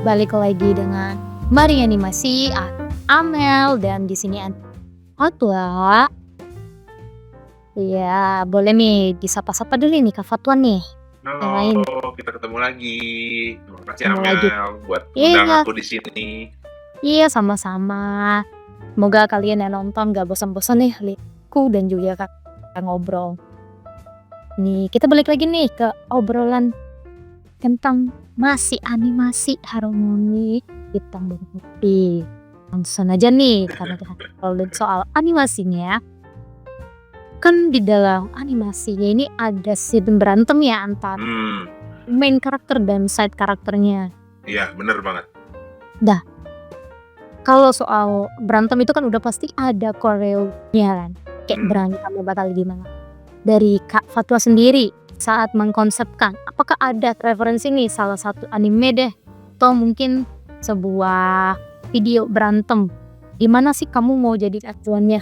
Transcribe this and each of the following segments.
balik lagi dengan Mari Animasi Amel dan di sini ada Fatwa. Ya, boleh nih disapa-sapa dulu nih Kak Fatwa nih. Yang lain Halo, kita ketemu lagi. Terima kasih ketemu lagi. Amel buat undang Iya, aku di sini. iya sama-sama. Semoga kalian yang nonton gak bosan-bosan nih lihatku dan juga Kak ngobrol. Nih, kita balik lagi nih ke obrolan tentang masih animasi harmoni hitam dan putih. Langsung aja nih karena kita ngobrolin soal animasinya. Kan di dalam animasinya ini ada scene berantem ya antara main karakter dan side karakternya. Iya, bener banget. Kalau soal berantem itu kan udah pasti ada koreonya kan. Kayak berantem sama batal gimana. Dari Kak Fatwa sendiri saat mengkonsepkan, apakah ada referensi nih salah satu anime deh atau mungkin sebuah video berantem? Gimana sih kamu mau jadi acuannya?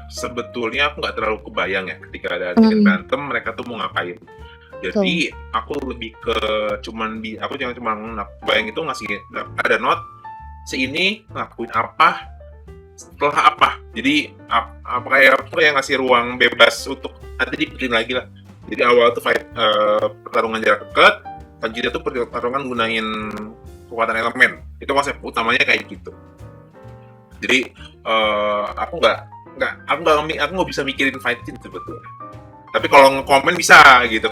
Sebetulnya aku nggak terlalu kebayang ya ketika ada adegan berantem mereka tuh mau ngapain. Jadi aku lebih ke aku cuma bayang itu ngasih ada note si ini ngelakuin apa setelah apa. Jadi apa kayak ngasih ruang bebas untuk nanti dipikirin lagi lah. Jadi awal tuh fight pertarungan jarak dekat, selanjutnya tuh pertarungan gunain kekuatan elemen. Itu konsep utamanya kayak gitu. Jadi aku nggak bisa mikirin fight scene sebetulnya. Tapi kalau nge-komen bisa gitu,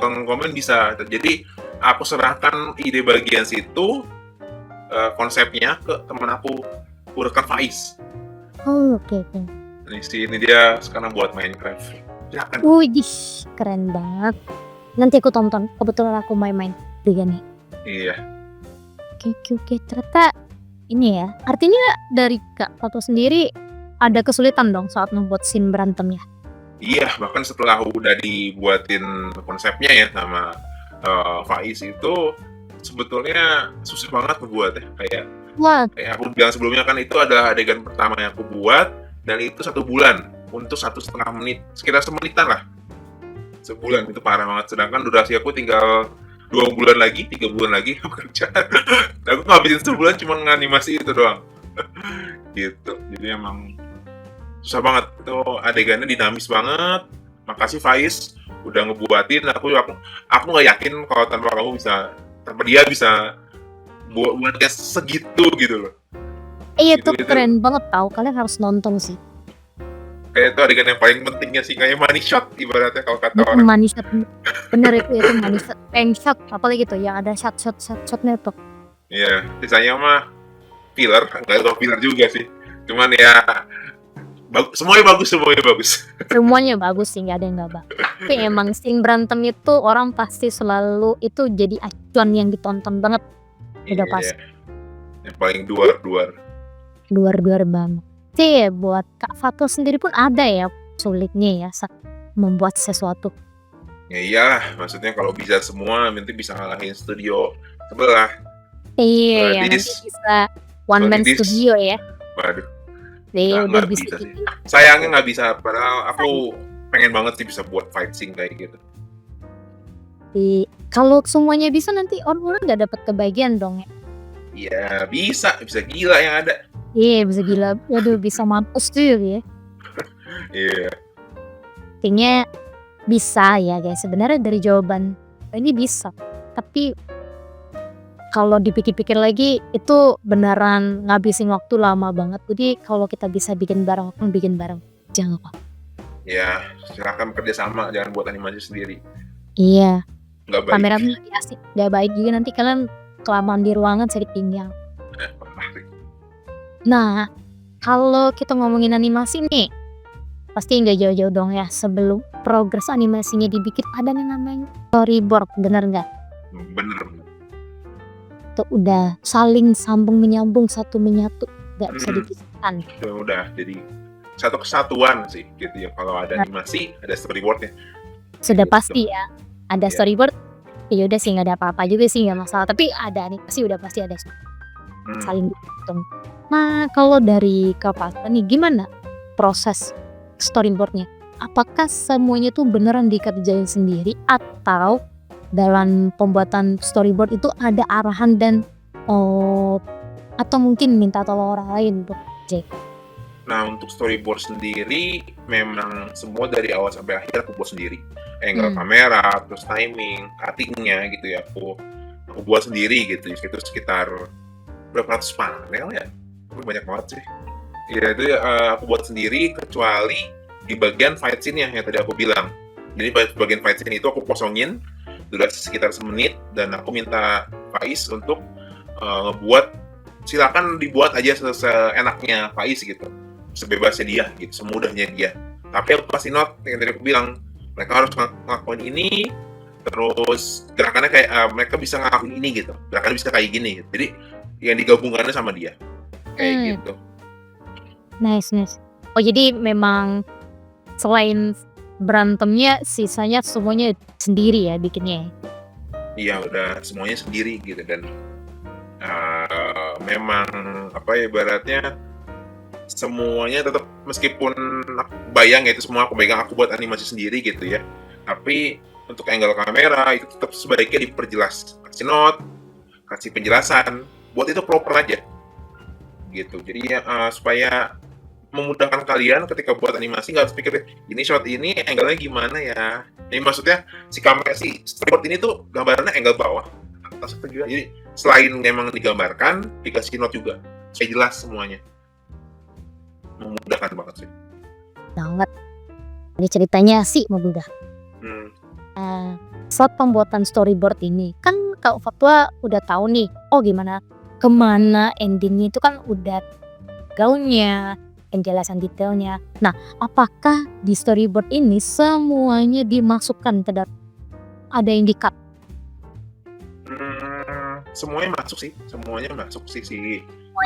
Jadi aku serahkan ide bagian situ konsepnya ke teman aku, rekan Faiz. Oh, oke. Di sini dia sekarang buat Minecraft. Silakan. Wih, keren banget. Nanti aku tonton. Kebetulan aku main juga nih. Iya. Oke. Ternyata ini ya. Artinya dari Kak Fatwa sendiri ada kesulitan dong saat membuat scene berantemnya. Iya, bahkan setelah udah dibuatin konsepnya ya sama Faiz itu sebetulnya susah banget ngebuat ya. Kayak aku bilang sebelumnya kan itu ada adegan pertama yang aku buat dan itu 1 bulan untuk 1,5 menit, sekitar semenitan lah. Sebulan itu parah banget. Sedangkan durasi aku tinggal 2 bulan lagi, 3 bulan lagi bekerja. Aku ngabisin sebulan cuma nganimasi itu doang. Gitu. Jadi emang susah banget. Itu adegannya dinamis banget. Makasih Faiz udah ngebuatin. Aku nggak yakin kalau tanpa dia bisa buatnya segitu gitu loh. Iya tuh keren banget tau. Kalian harus nonton sih. Kayak itu adegan yang paling pentingnya sih, kayak money shot ibaratnya kalau kata orang. Money shot, bener itu money shot, peng shot, apalagi gitu yang ada shotnya tuh. Iya, sisanya mah filler, nggak tahu filler juga sih. Cuman ya semuanya bagus. Semuanya bagus sih, nggak ada yang nggak bagus. Tapi emang scene berantem itu orang pasti selalu itu jadi acuan yang ditonton banget. Udah pasti. Yang paling duar banget. Sih buat Kak Fatwa sendiri pun ada ya sulitnya ya saat membuat sesuatu. Ya iyalah, maksudnya kalau bisa semua nanti bisa ngalahin studio sebelah. Iya, nanti bisa one man studio ya. Waduh. Udah bisa sih. Sayangnya nggak bisa, padahal aku pengen banget sih bisa buat fight scene kayak gitu. Kalau semuanya bisa nanti orang-orang nggak dapat kebagian dong ya. Iya, bisa gila yang ada. Iya, bisa gila. Waduh, bisa mampus tuh ya. Iya. Artinya bisa ya guys. Sebenarnya dari jawaban ini bisa. Tapi kalau dipikir-pikir lagi itu beneran ngabisin waktu lama banget. Jadi kalau kita bisa bikin bareng. Jangan lupa. Ya, silakan kerjasama, jangan buat animasi sendiri. Iya. Nggak baik. Kameranya lagi asik. Nggak baik juga nanti kalian kelamaan di ruangan saya ditinggal. Nah, kalau kita ngomongin animasi nih, pasti nggak jauh-jauh dong ya. Sebelum progres animasinya dibikin ada yang namanya storyboard, bener nggak? Bener. Itu udah saling sambung menyambung satu menyatu, nggak bisa dipisahkan. Udah jadi satu kesatuan sih gitu ya. Kalau ada animasi, ada storyboardnya. Sudah pasti ya, ada storyboard. Ya udah sih nggak ada apa-apa juga sih, nggak masalah. Tapi ada animasi udah pasti ada saling dihitung. Nah, kalau dari Kak Fatwa nih gimana proses storyboardnya? Apakah semuanya tuh beneran dikerjain sendiri atau dalam pembuatan storyboard itu ada arahan dan atau mungkin minta tolong orang lain untuk Jack? Nah, untuk storyboard sendiri memang semua dari awal sampai akhir aku buat sendiri. Angle kamera, terus timing, cutting-nya gitu ya. Aku buat sendiri gitu. Itu sekitar berapa ratus panel ya? Banyak banget sih. Ya itu aku buat sendiri kecuali di bagian fight scene yang tadi aku bilang. Jadi bagian fight scene itu aku kosongin durasi sekitar semenit dan aku minta Faiz untuk ngebuat, silakan dibuat aja seenaknya Faiz gitu, sebebasnya dia gitu, semudahnya dia. Tapi aku kasih note yang tadi aku bilang, mereka harus ngelakuin ini, terus gerakannya kayak mereka bisa ngelakuin ini gitu, gerakannya bisa kayak gini gitu. Jadi yang digabungkannya sama dia kayak gitu. Nice. Oh jadi memang selain berantemnya sisanya semuanya sendiri ya bikinnya? Iya, udah semuanya sendiri gitu. Dan memang apa ya, ibaratnya semuanya tetap, meskipun aku bayang ya itu semua aku pegang, aku buat animasi sendiri gitu ya, tapi untuk angle kamera itu tetap sebaiknya diperjelas, kasih note, kasih penjelasan, buat itu proper aja gitu. Jadi supaya memudahkan kalian ketika buat animasi, nggak harus pikir ini shot ini angle-nya gimana ya. Ini maksudnya si kamera, si storyboard ini tuh gambarannya angle bawah atas itu juga. Jadi selain memang digambarkan, dikasih note juga, saya jelas semuanya, memudahkan banget sih. Banget. Ini ceritanya sih mudah. Saat pembuatan storyboard ini kan Kak Fatwa udah tahu nih, gimana kemana endingnya itu kan udah gaunnya, penjelasan detailnya. Nah, apakah di storyboard ini semuanya dimasukkan ada yang di-cut? Semuanya masuk sih si Semuanya ya?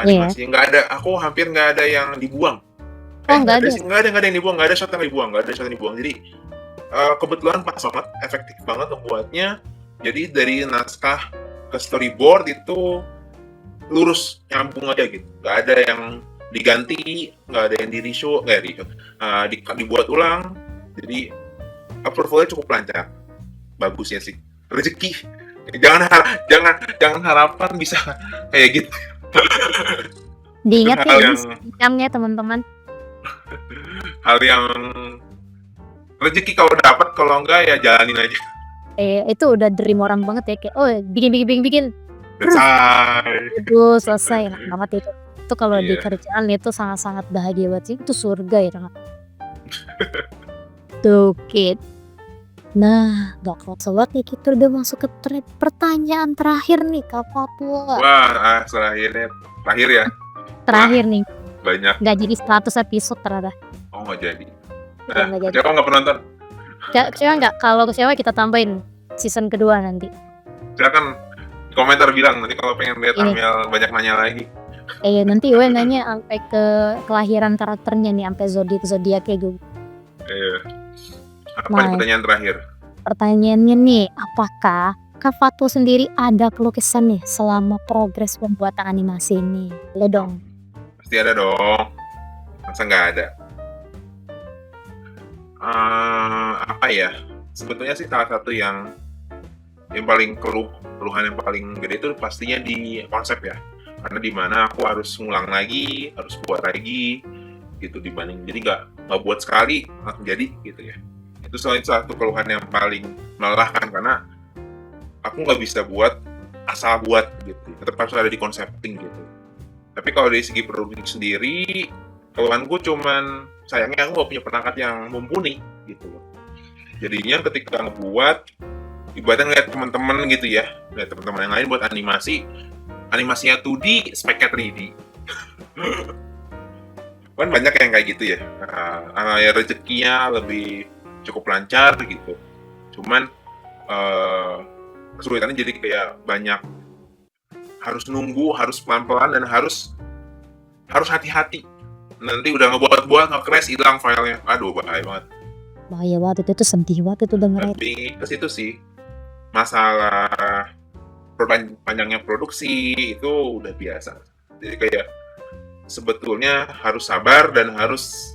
animasinya. Nggak ada, aku hampir nggak ada yang dibuang. Nggak ada? Nggak ada yang dibuang, nggak ada shot yang dibuang. Jadi kebetulan pas banget, efektif banget membuatnya. Jadi dari naskah ke storyboard itu lurus, nyambung aja gitu. Nggak ada yang diganti, nggak ada yang dibuat ulang. Jadi approval-nya cukup lancar, bagusnya sih. Rezeki, jangan harapan bisa kayak gitu. Diingat hal ya, yang ini scam-nya teman-teman. hal yang rezeki kalau dapat, kalau enggak ya jalanin aja. Itu udah dream orang banget ya, kayak bikin. Selesai. Selesai, enak banget itu. Itu kalau di kerjaan itu sangat-sangat bahagia banget sih, itu surga ya kan. Tuh Kit. Nah, gak kerasa banget nih kita udah masuk ke pertanyaan terakhir nih Kak Fatwa. Wah, terakhir ya? Terakhir nih. Banyak. Gak jadi 100 episode ternyata. Oh, gak jadi. Nggak jadi. Siapa nggak penonton? Kecewa nggak? Kalau kecewa kita tambahin season kedua nanti. Silakan komentar bilang, nanti kalau pengen lihat Amel banyak nanya lagi. Nanti gue nanya sampai ke kelahiran karakternya nih, sampai zodiak kayak gitu. Apa pertanyaan terakhir? Pertanyaannya nih, apakah Kak Fatwa sendiri ada keluh kesah nih selama progres pembuatan animasi ini? Boleh dong. Pasti ada dong. Masa nggak ada? Apa ya? Sebetulnya sih salah satu yang paling keluhan yang paling gede itu pastinya di konsep ya. Karena di mana aku harus ngulang lagi, harus buat lagi gitu, dibanding jadi nggak buat sekali langsung jadi gitu ya. Itu salah satu keluhan yang paling melelahkan, karena aku nggak bisa buat asal buat gitu, tetap harus ada di konsepting gitu. Tapi kalau dari segi produksi sendiri, keluhanku cuman sayangnya aku nggak punya perangkat yang mumpuni gitu. Jadinya ketika ngebuat, ibaratnya ngeliat teman-teman gitu ya, lihat teman-teman yang lain buat animasinya 2D, speknya 3D. Kan banyak yang kayak gitu ya. Ya rezekinya lebih cukup lancar gitu. Cuman kesulitannya jadi kayak banyak harus nunggu, harus pelan-pelan, dan harus hati-hati. Nanti udah ngebuat nge-crash, hilang filenya. Aduh, bahaya banget. Bahaya banget itu sedih banget itu dengerin. Tapi ke situ sih, masalah panjangnya produksi itu udah biasa. Jadi kayak sebetulnya harus sabar dan harus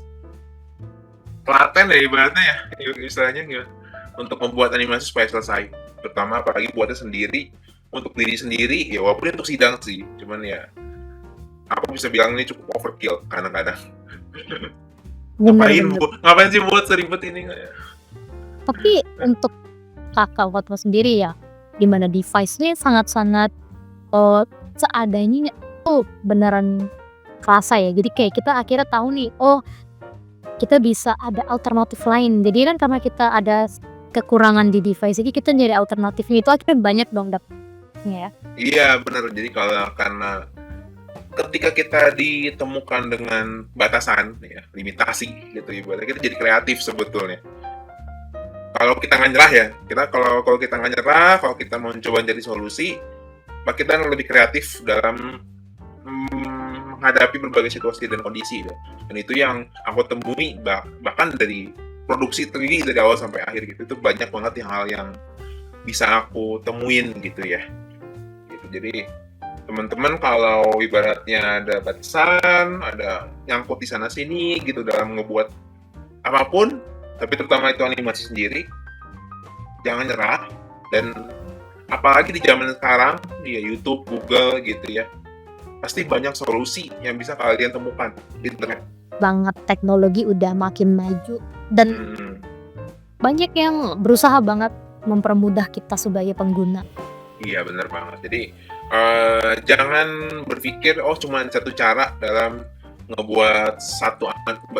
telaten ya ibaratnya ya, istilahnya gitu, untuk membuat animasi supaya selesai. Pertama apalagi buatnya sendiri, untuk diri sendiri, ya walaupun itu untuk sidang sih, cuman ya aku bisa bilang ini cukup overkill kadang-kadang. Bener. Ngapain sih buat seribet ini? Tapi untuk Kakak Fatma sendiri ya, di mana device-nya sangat-sangat, seadanya tuh beneran kerasa ya. Jadi kayak kita akhirnya tahu nih, oh kita bisa ada alternatif lain. Jadi kan karena kita ada kekurangan di device ini, kita nyari alternatifnya itu akhirnya banyak dong dapetnya ya. Iya benar. Jadi karena ketika kita ditemukan dengan batasan, ya, limitasi gitu ibaratnya, kita jadi kreatif sebetulnya. Kalau kita nggak nyerah ya, kalau kita nggak nyerah, kalau kita mau coba jadi solusi, maka kita lebih kreatif dalam menghadapi berbagai situasi dan kondisi. Ya. Dan itu yang aku temui bahkan dari produksi 3D dari awal sampai akhir gitu, itu banyak banget hal yang bisa aku temuin gitu ya. Gitu. Jadi teman-teman kalau ibaratnya ada batasan, ada nyangkut di sana sini gitu dalam ngebuat apapun, tapi terutama itu animasi sendiri, jangan nyerah. Dan apalagi di zaman sekarang, ya YouTube, Google gitu ya, pasti banyak solusi yang bisa kalian temukan di internet. Banget, teknologi udah makin maju dan banyak yang berusaha banget mempermudah kita sebagai pengguna. Iya benar banget. Jadi jangan berpikir cuma satu cara dalam ngebuat satu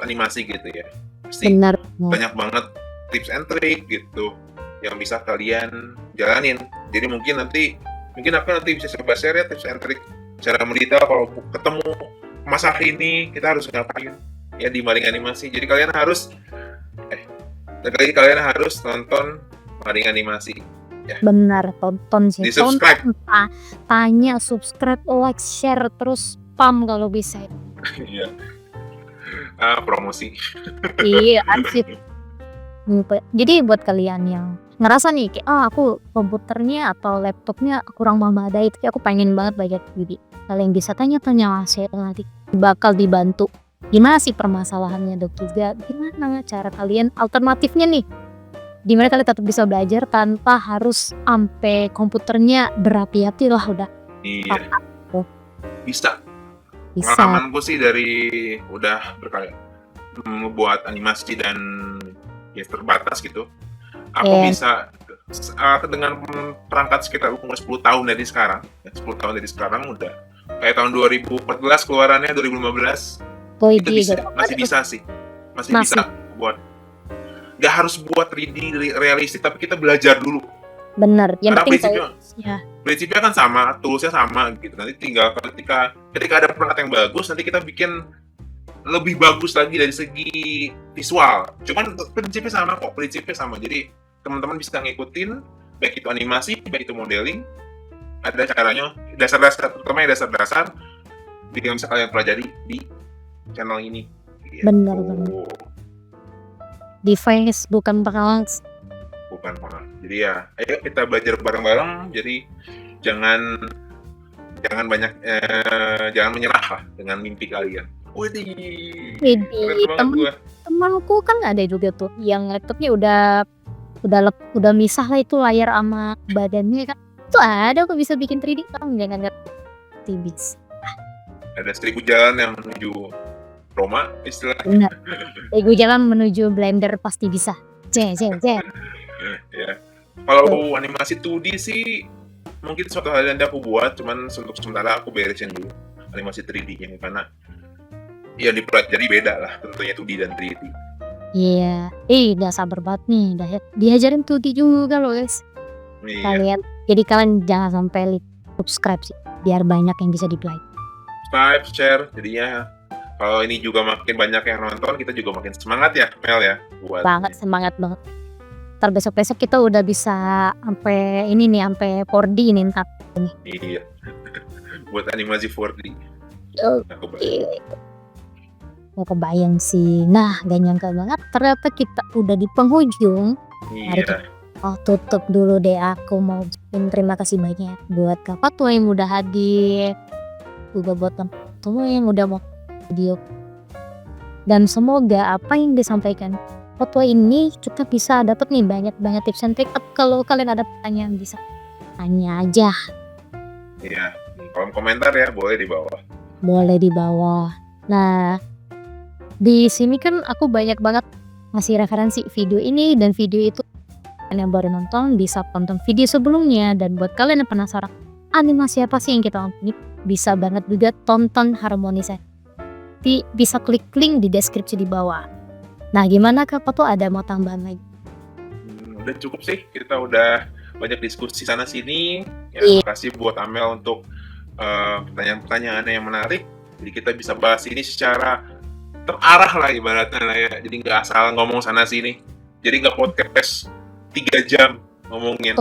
animasi gitu ya. Pasti Benar. banyak banget tips and trick gitu yang bisa kalian jalanin. Jadi mungkin aku nanti bisa coba share ya tips and trick cara mendetail kalau ketemu masalah ini kita harus ngapain ya di maling animasi. Jadi kalian harus nonton maling animasi. Ya. Benar, tonton sih. Di subscribe. Tonton, tanya, subscribe, like, share, terus spam kalau bisa. Iya. Promosi. Iya, ansip. Jadi buat kalian yang ngerasa nih kayak aku komputernya atau laptopnya kurang memadai, tapi aku pengen banget belajar 3D. Kalian bisa tanya-tanya saya nanti bakal dibantu. Gimana sih permasalahannya Dok juga? Gimana cara kalian alternatifnya nih? Dimana kalian tetap bisa belajar tanpa harus sampai komputernya berapi-api lah udah. Iya. Bisa. Bisa. Pengalamanku sih dari udah berkali membuat animasi dan ya terbatas gitu. Aku bisa dengan perangkat sekitar umur 10 tahun dari sekarang. 10 tahun dari sekarang udah kayak tahun 2014 keluarannya 2015. Itu masih bisa sih. Masih bisa buat. Gak harus buat 3D realistik, tapi kita belajar dulu. Bener, yang karena penting prinsipnya kan sama, toolsnya sama gitu. Nanti tinggal ketika ada perangkat yang bagus, nanti kita bikin lebih bagus lagi dari segi visual. Cuman prinsipnya sama. Jadi teman-teman bisa ngikutin, baik itu animasi, baik itu modeling, ada caranya, dasar-dasar, terutama yang dasar-dasar, yang bisa kalian pelajari di channel ini. Gitu. Bener. Device bukan penghalang. Jadi ya, ayo kita belajar bareng-bareng. Jadi jangan menyerah lah dengan mimpi kalian. Widih. Temanku kan ada juga tuh yang laptopnya udah misah lah itu layar sama badannya kan. Itu ada kok bisa bikin 3D kan, jangan ngerti bisa. Ada 1000 jalan yang menuju Roma istilahnya. Benar. Gue jalan menuju Blender pasti bisa. Ya. Kalau animasi 2D sih mungkin suatu hal yang aku buat, cuman untuk sementara aku beresin dulu animasi 3D-nya karena ya dipelajari beda lah tentunya 2D dan 3D. Iya. Udah sabar banget nih, udah diajarin 2D juga loh guys. Iya. Kalian jangan sampai subscribe sih, biar banyak yang bisa dipelajari. Subscribe, share, jadinya kalau ini juga makin banyak yang nonton, kita juga makin semangat ya, Mel ya. Semangat banget. Ntar besok-besok kita udah bisa sampai 4D nih ntar. Iya. Buat animasi 4D. Mau kebayang sih. Nah, gak nyangka banget ternyata kita udah di penghujung. Iya. Tutup dulu deh, aku mau terima kasih banyak buat Kak Fatwa yang udah hadir. Juga buat semua yang udah mau video. Dan semoga apa yang disampaikan foto ini kita bisa dapat nih banyak banget tips and trick. Kalau kalian ada pertanyaan bisa tanya aja, Iya, kolom komentar ya, boleh di bawah. boleh di bawah. Nah, di sini kan aku banyak banget ngasih referensi video ini dan video itu. Kalian yang baru nonton bisa tonton video sebelumnya, dan buat kalian yang penasaran animasi apa sih yang kita nonton ini, bisa banget juga tonton Harmonisasi. Bisa klik link di deskripsi di bawah. Nah, gimana Kak Foto, ada mau tambahan lagi? Udah cukup sih, kita udah banyak diskusi sana sini. Ya, Iya. makasih buat Amel untuk pertanyaan-pertanyaan yang menarik. Jadi kita bisa bahas ini secara terarah lah ibaratnya lah ya. Jadi nggak asal ngomong sana sini. Jadi nggak podcast 3 jam ngomongin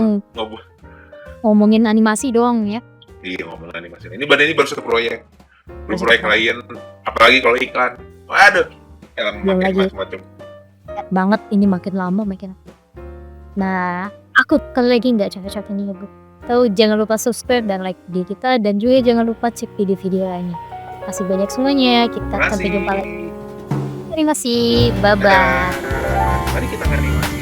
Ngomongin animasi doang ya. Iya, ngomongin animasi. Ini baru satu proyek. Belum Satu proyek proyek. lain. Apalagi kalau iklan. Waduh. Belum lagi. Macam-macam. Banget ini makin lama makin. Nah, aku kali lagi nggak capek-capek nih ngebut. Tahu, jangan lupa subscribe dan like video kita, dan juga jangan lupa cek video-video lainnya. Kasih banyak semuanya. Kita sampai jumpa lagi. Terima kasih. Bye bye. Mari kita animasi.